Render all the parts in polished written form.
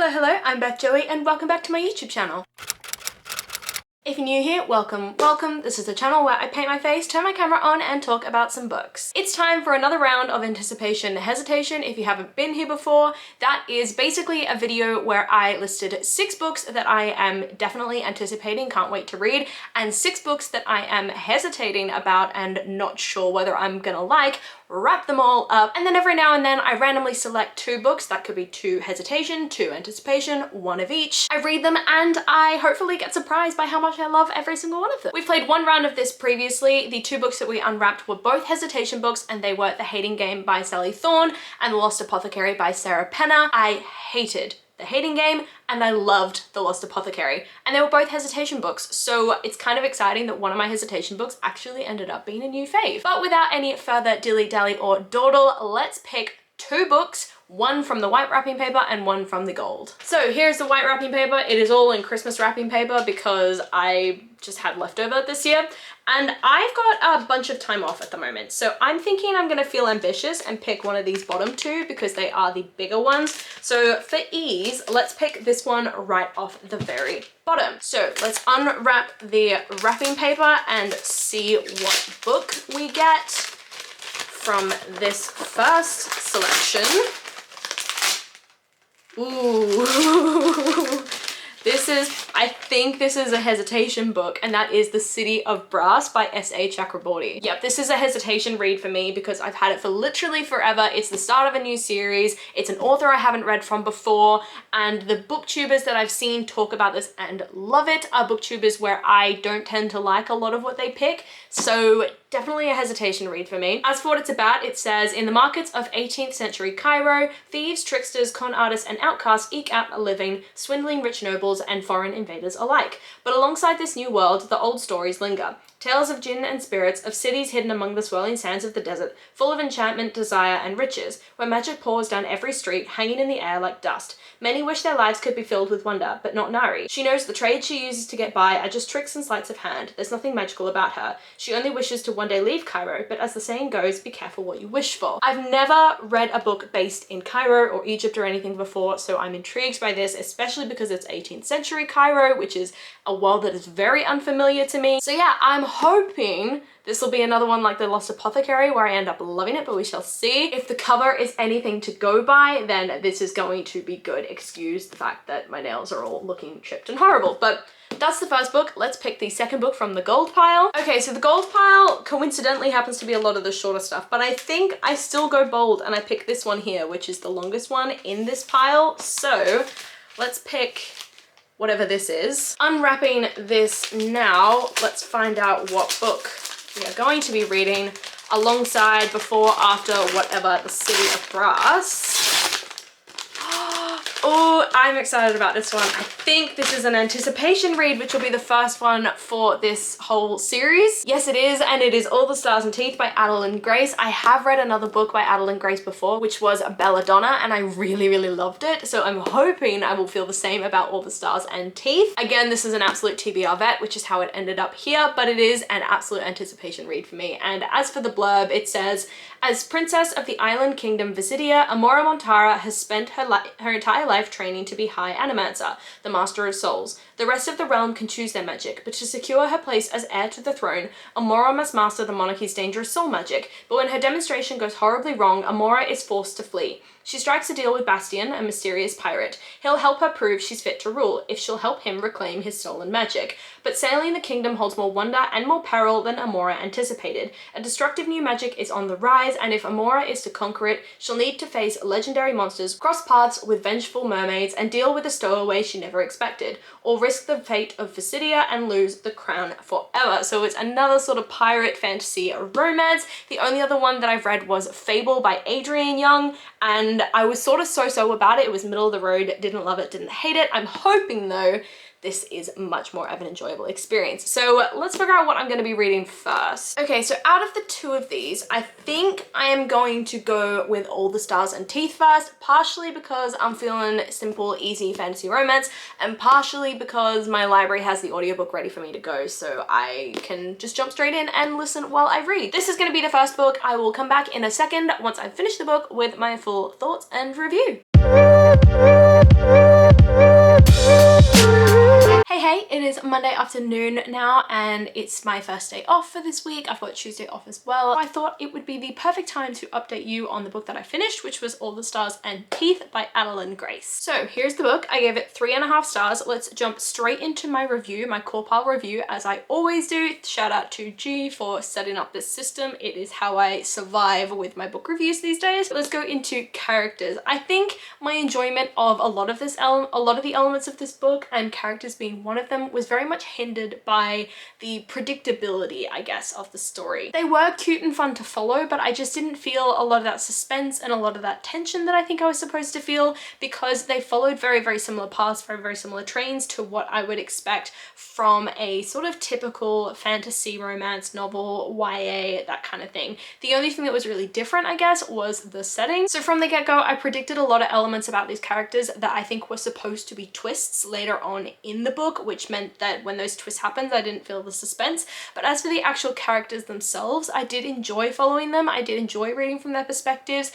Hello, I'm Beth Joey and welcome back to my YouTube channel. If you're new here, welcome. This is the channel where I paint my face, turn my camera on, and talk about some books. It's time for another round of anticipation hesitation. If you haven't been here before, that is basically a video where I listed 6 books that I am definitely anticipating, can't wait to read, and 6 books that I am hesitating about and not sure whether I'm gonna like, wrap them all up, and then every now and then I randomly select 2 books. That could be 2 hesitation, 2 anticipation, 1 of each. I read them and I hopefully get surprised by how much I love every single one of them. We've played 1 round of this previously. The 2 books that we unwrapped were both hesitation books, and they were The Hating Game by Sally Thorne and The Lost Apothecary by Sarah Penner. I hated The Hating Game and I loved The Lost Apothecary, and they were both hesitation books, so it's kind of exciting that one of my hesitation books actually ended up being a new fave. But without any further dilly-dally or dawdle, let's pick 2 books, one from the white wrapping paper and one from the gold. So here's the white wrapping paper. It is all in Christmas wrapping paper because I just had leftover this year, and I've got a bunch of time off at the moment, so I'm thinking I'm gonna feel ambitious and pick one of these bottom 2 because they are the bigger ones. So for ease, let's pick this one right off the very bottom. So let's unwrap the wrapping paper and see what book we get from this first selection. Ooh. I think this is a hesitation book, and that is The City of Brass by S.A. Chakraborty. Yep, this is a hesitation read for me because I've had it for literally forever. It's the start of a new series. It's an author I haven't read from before, and the booktubers that I've seen talk about this and love it are booktubers where I don't tend to like a lot of what they pick, so definitely a hesitation read for me. As for what it's about, it says, in the markets of 18th century Cairo, thieves, tricksters, con artists, and outcasts eke out a living, swindling rich nobles and foreign invaders alike. But alongside this new world, the old stories linger. Tales of jinn and spirits, of cities hidden among the swirling sands of the desert, full of enchantment, desire, and riches, where magic pours down every street, hanging in the air like dust. Many wish their lives could be filled with wonder, but not Nari. She knows the trades she uses to get by are just tricks and sleights of hand. There's nothing magical about her. She only wishes to one day leave Cairo, but as the saying goes, be careful what you wish for. I've never read a book based in Cairo or Egypt or anything before, so I'm intrigued by this, especially because it's 18th century Cairo, which is a world that is very unfamiliar to me. So yeah, I'm hoping this will be another one like The Lost Apothecary where I end up loving it, but we shall see. If the cover is anything to go by, then this is going to be good. Excuse the fact that my nails are all looking chipped and horrible, but that's the first book. Let's pick the second book from the gold pile. Okay, so the gold pile coincidentally happens to be a lot of the shorter stuff, but I think I still go bold and I pick this one here, which is the longest one in this pile. So let's pick whatever this is. Unwrapping this now, let's find out what book we are going to be reading alongside, before, after, whatever, The City of Brass. Oh, I'm excited about this one. I think this is an anticipation read, which will be the first one for this whole series. Yes, it is, and it is All the Stars and Teeth by Adeline Grace. I have read another book by Adeline Grace before, which was Belladonna, and I really, really loved it. So I'm hoping I will feel the same about All the Stars and Teeth. Again, this is an absolute TBR vet, which is how it ended up here, but it is an absolute anticipation read for me. And as for the blurb, it says, as princess of the island kingdom Visidia, Amora Montara has spent her entire life training to be High Animancer, the master of souls. The rest of the realm can choose their magic, but to secure her place as heir to the throne, Amora must master the monarchy's dangerous soul magic. But when her demonstration goes horribly wrong, Amora is forced to flee. She strikes a deal with Bastian, a mysterious pirate. He'll help her prove she's fit to rule, if she'll help him reclaim his stolen magic. But sailing the kingdom holds more wonder and more peril than Amora anticipated. A destructive new magic is on the rise, and if Amora is to conquer it, she'll need to face legendary monsters, cross paths with vengeful mermaids, and deal with a stowaway she never expected, or risk the fate of Visidia and lose the crown forever. So it's another sort of pirate fantasy romance. The only other one that I've read was Fable by Adrienne Young, and I was sort of so-so about it. It was middle of the road, didn't love it, didn't hate it. I'm hoping though this is much more of an enjoyable experience. So let's figure out what I'm gonna be reading first. Okay, so out of the 2 of these, I think I am going to go with All the Stars and Teeth first, partially because I'm feeling simple, easy fantasy romance, and partially because my library has the audiobook ready for me to go, so I can just jump straight in and listen while I read. This is gonna be the first book. I will come back in a second once I've finished the book with my full thoughts and review. Monday afternoon now and it's my first day off for this week. I've got Tuesday off as well. I thought it would be the perfect time to update you on the book that I finished, which was All the Stars and Teeth by Adeline Grace. So here's the book. I gave it 3.5 stars. Let's jump straight into my review, my core pile review, as I always do. Shout out to G for setting up this system. It is how I survive with my book reviews these days. Let's go into characters. I think my enjoyment of a lot of the elements of this book, and characters being one of them, was very much hindered by the predictability, I guess, of the story. They were cute and fun to follow, but I just didn't feel a lot of that suspense and a lot of that tension that I think I was supposed to feel, because they followed very, very similar paths, very, very similar trains to what I would expect from a sort of typical fantasy romance novel, YA, that kind of thing. The only thing that was really different, I guess, was the setting. So from the get-go, I predicted a lot of elements about these characters that I think were supposed to be twists later on in the book, which meant that when those twists happened, I didn't feel the suspense. But as for the actual characters themselves, I did enjoy following them. I did enjoy reading from their perspectives,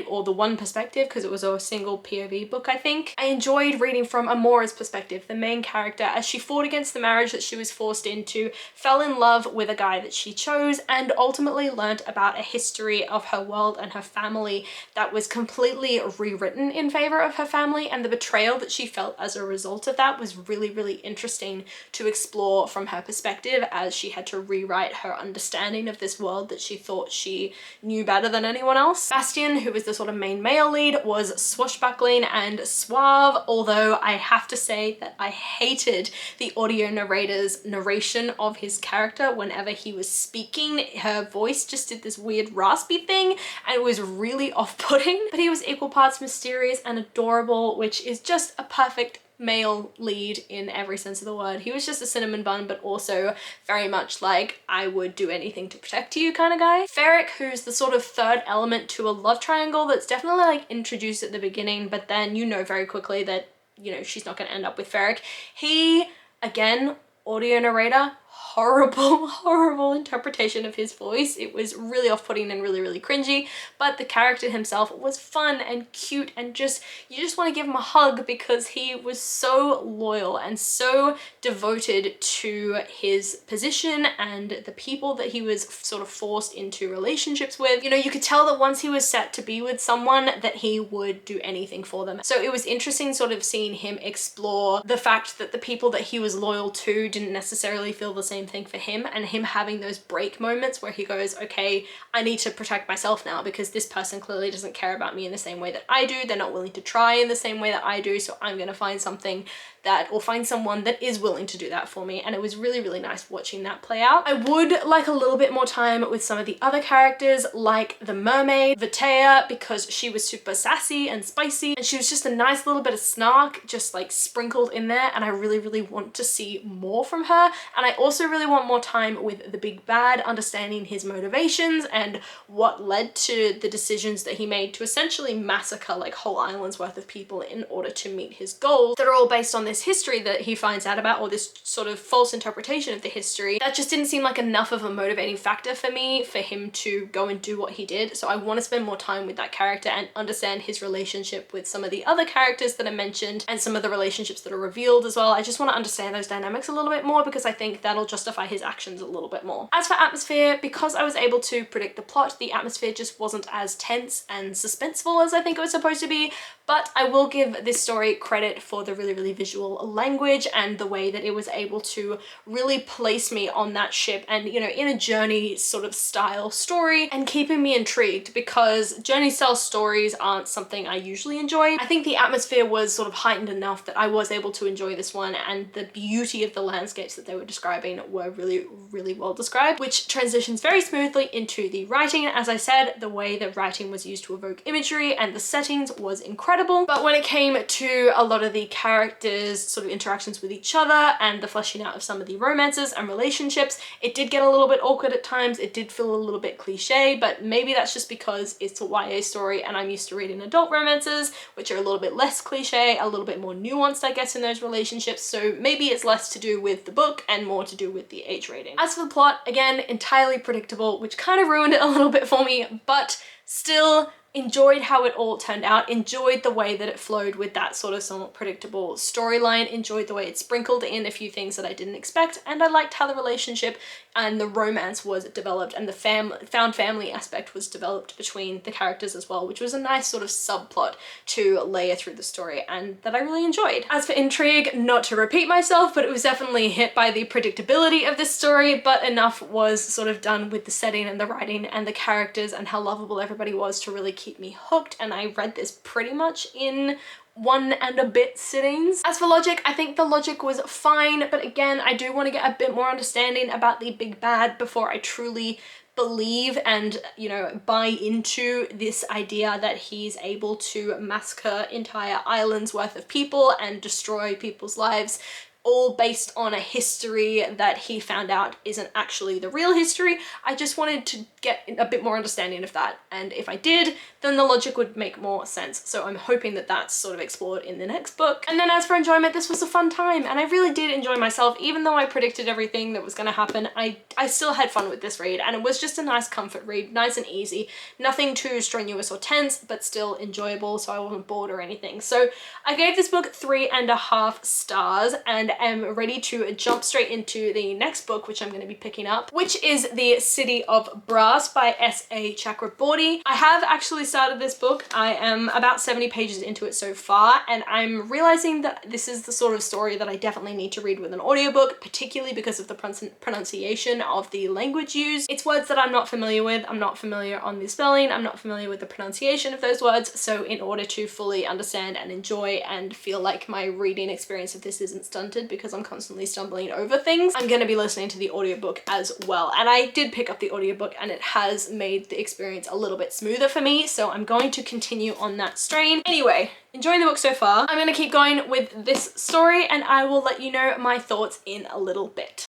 or the one perspective, because it was a single POV book, I think. I enjoyed reading from Amora's perspective, the main character, as she fought against the marriage that she was forced into, fell in love with a guy that she chose, and ultimately learnt about a history of her world and her family that was completely rewritten in favor of her family, and the betrayal that she felt as a result of that was really, really interesting to explore from her perspective, as she had to rewrite her understanding of this world that she thought she knew better than anyone else. Bastian, who was the sort of main male lead, was swashbuckling and suave, although I have to say that I hated the audio narrator's narration of his character whenever he was speaking. Her voice just did this weird raspy thing and it was really off-putting, but he was equal parts mysterious and adorable, which is just a perfect male lead in every sense of the word. He was just a cinnamon bun, but also very much like, I would do anything to protect you kind of guy. Ferric, who's the sort of third element to a love triangle that's definitely like introduced at the beginning, but then you know very quickly that, you know, she's not going to end up with Ferric. He, again, audio narrator, horrible, horrible interpretation of his voice. It was really off-putting and really, really cringy, but the character himself was fun and cute and just, you just want to give him a hug because he was so loyal and so devoted to his position and the people that he was sort of forced into relationships with. You know, you could tell that once he was set to be with someone that he would do anything for them. So it was interesting sort of seeing him explore the fact that the people that he was loyal to didn't necessarily feel the same thing for him, and him having those break moments where he goes, okay, I need to protect myself now because this person clearly doesn't care about me in the same way that I do. They're not willing to try in the same way that I do, so I'm gonna find something that, or find someone that is willing to do that for me. And it was really, really nice watching that play out. I would like a little bit more time with some of the other characters, like the mermaid, Vitea, because she was super sassy and spicy, and she was just a nice little bit of snark just like sprinkled in there, and I really, really want to see more from her. And I also really want more time with the big bad, understanding his motivations and what led to the decisions that he made to essentially massacre like whole islands worth of people in order to meet his goals that are all based on this history that he finds out about, or this sort of false interpretation of the history. That just didn't seem like enough of a motivating factor for me for him to go and do what he did. So I want to spend more time with that character and understand his relationship with some of the other characters that I mentioned and some of the relationships that are revealed as well. I just want to understand those dynamics a little bit more because I think that'll justify his actions a little bit more. As for atmosphere, because I was able to predict the plot, the atmosphere just wasn't as tense and suspenseful as I think it was supposed to be, but I will give this story credit for the really, really visual language and the way that it was able to really place me on that ship and, you know, in a journey sort of style story and keeping me intrigued, because journey style stories aren't something I usually enjoy. I think the atmosphere was sort of heightened enough that I was able to enjoy this one, and the beauty of the landscapes that they were describing were really, really well described, which transitions very smoothly into the writing. As I said, the way that writing was used to evoke imagery and the settings was incredible, but when it came to a lot of the characters' sort of interactions with each other and the fleshing out of some of the romances and relationships, it did get a little bit awkward at times. It did feel a little bit cliche, but maybe that's just because it's a YA story and I'm used to reading adult romances, which are a little bit less cliche, a little bit more nuanced, I guess, in those relationships. So maybe it's less to do with the book and more to do with the age rating. As for the plot, again, entirely predictable, which kind of ruined it a little bit for me, but still enjoyed how it all turned out, enjoyed the way that it flowed with that sort of somewhat predictable storyline, enjoyed the way it sprinkled in a few things that I didn't expect, and I liked how the relationship and the romance was developed and the found family aspect was developed between the characters as well, which was a nice sort of subplot to layer through the story and that I really enjoyed. As for intrigue, not to repeat myself, but it was definitely hit by the predictability of this story, but enough was sort of done with the setting and the writing and the characters and how lovable everybody was to really keep me hooked, and I read this pretty much in 1 and a bit sittings. As for logic, I think the logic was fine, but again, I do want to get a bit more understanding about the big bad before I truly believe and, you know, buy into this idea that he's able to massacre entire islands worth of people and destroy people's lives, all based on a history that he found out isn't actually the real history. I just wanted to get a bit more understanding of that, and if I did, then the logic would make more sense. So I'm hoping that that's sort of explored in the next book. And then as for enjoyment, this was a fun time, and I really did enjoy myself. Even though I predicted everything that was going to happen, I still had fun with this read, and it was just a nice comfort read, nice and easy, nothing too strenuous or tense, but still enjoyable, so I wasn't bored or anything. So I gave this book 3.5 stars, and am ready to jump straight into the next book, which I'm going to be picking up, which is The City of Brass by S.A. Chakraborty. I have actually started this book. I am about 70 pages into it so far, and I'm realizing that this is the sort of story that I definitely need to read with an audiobook, particularly because of the pronunciation of the language used. It's words that I'm not familiar with. I'm not familiar on the spelling. I'm not familiar with the pronunciation of those words. So in order to fully understand and enjoy and feel like my reading experience of this isn't stunted because I'm constantly stumbling over things, I'm going to be listening to the audiobook as well. And I did pick up the audiobook and it has made the experience a little bit smoother for me, so I'm going to continue on that strain. Anyway, enjoying the book so far. I'm going to keep going with this story and I will let you know my thoughts in a little bit.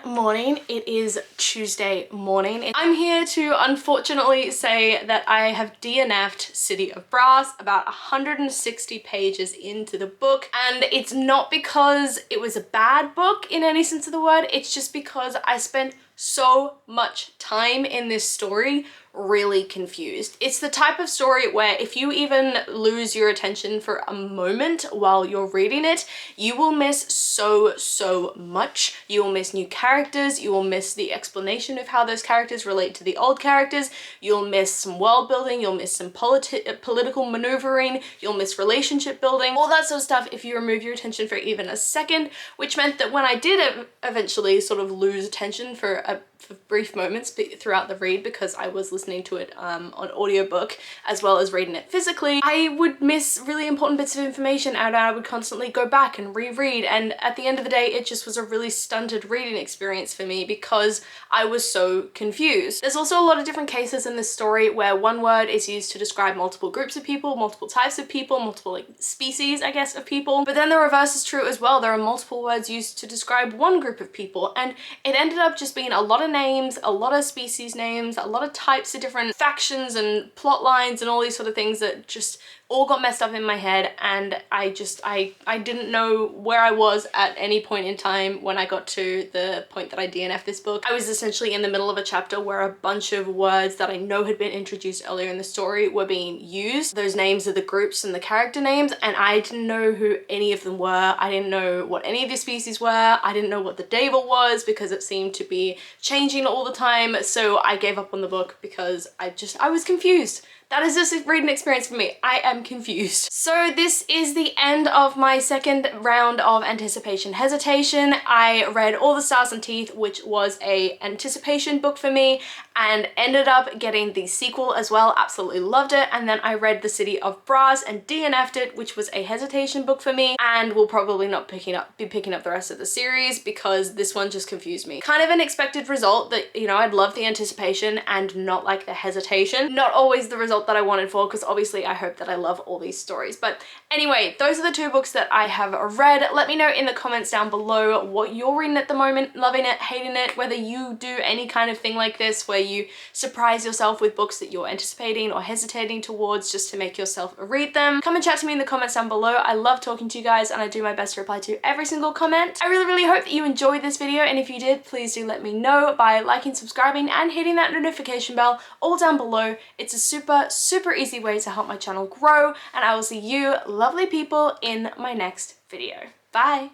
Morning. It is Tuesday morning. I'm here to unfortunately say that I have DNF'd City of Brass about 160 pages into the book, and it's not because it was a bad book in any sense of the word, it's just because I spent so much time in this story really confused. It's the type of story where if you even lose your attention for a moment while you're reading it, you will miss so much. You will miss new characters, you will miss the explanation of how those characters relate to the old characters, you'll miss some world building, you'll miss some political maneuvering, you'll miss relationship building, all that sort of stuff if you remove your attention for even a second, which meant that when I did eventually sort of lose attention for brief moments throughout the read, because I was listening to it on audiobook as well as reading it physically, I would miss really important bits of information and I would constantly go back and reread, and at the end of the day it just was a really stunted reading experience for me because I was so confused. There's also a lot of different cases in this story where one word is used to describe multiple groups of people, multiple types of people, multiple like species, I guess, of people, but then the reverse is true as well. There are multiple words used to describe one group of people, and it ended up just being a lot of names, a lot of species names, a lot of types of different factions and plot lines and all these sort of things that just all got messed up in my head, and I didn't know where I was at any point in time when I got to the point that I DNF'd this book. I was essentially in the middle of a chapter where a bunch of words that I know had been introduced earlier in the story were being used. Those names are the groups and the character names, and I didn't know who any of them were. I didn't know what any of the species were. I didn't know what the Deva was because it seemed to be changing all the time, so I gave up on the book because I was confused. That is just a reading experience for me. I am confused. So this is the end of my second round of anticipation hesitation. I read All the Stars and Teeth, which was a anticipation book for me, and ended up getting the sequel as well. Absolutely loved it. And then I read The City of Brass and DNF'd it, which was a hesitation book for me, and will probably not be picking up the rest of the series because this one just confused me. Kind of an expected result that, you know, I'd love the anticipation and not like the hesitation. Not always the result result that I wanted for, because obviously I hope that I love all these stories. But anyway, those are the 2 books that I have read. Let me know in the comments down below what you're reading at the moment, loving it, hating it, whether you do any kind of thing like this where you surprise yourself with books that you're anticipating or hesitating towards just to make yourself read them. Come and chat to me in the comments down below. I love talking to you guys and I do my best to reply to every single comment. I really hope that you enjoyed this video, and if you did, please do let me know by liking, subscribing, and hitting that notification bell all down below. It's a super easy way to help my channel grow, and I will see you lovely people in my next video. Bye!